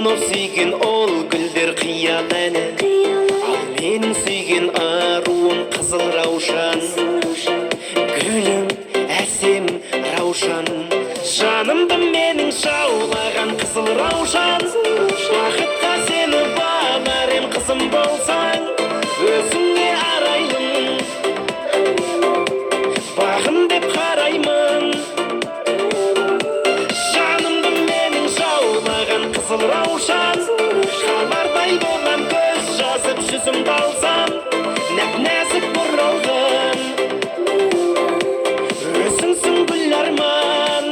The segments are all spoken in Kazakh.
Сонау сүйген ол гүлдер қиял әні, ал менің сүйген аруым қызыл раушан. Гүлім әсем раушан, жанымды менің жаулаған қызыл раушан. Бақытқа сені бағарым қызым болсаң, өзіңе арайлым, бағым деп қараймын. Жанымды менің жаулаған қызыл раушан, қалардай болам көз жазып жүзімді алсам, нәп-нәзік бұралғым, өзіңсің гүл арман.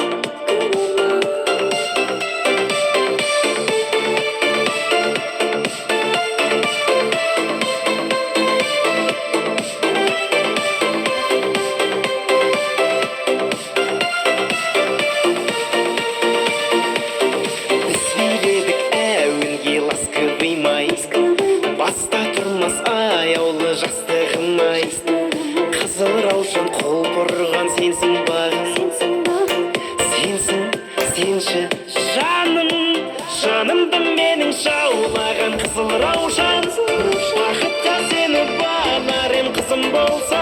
Біз биледік әуенге ласковый май, баста тұрмас аяулы жастығым-ай. Қызыл раушан құлпырған сенсің бағым, сенсің, сенші жаным. Жанымды менің жаулаған қызыл раушан, бақытқа сені бағарым қызым болса.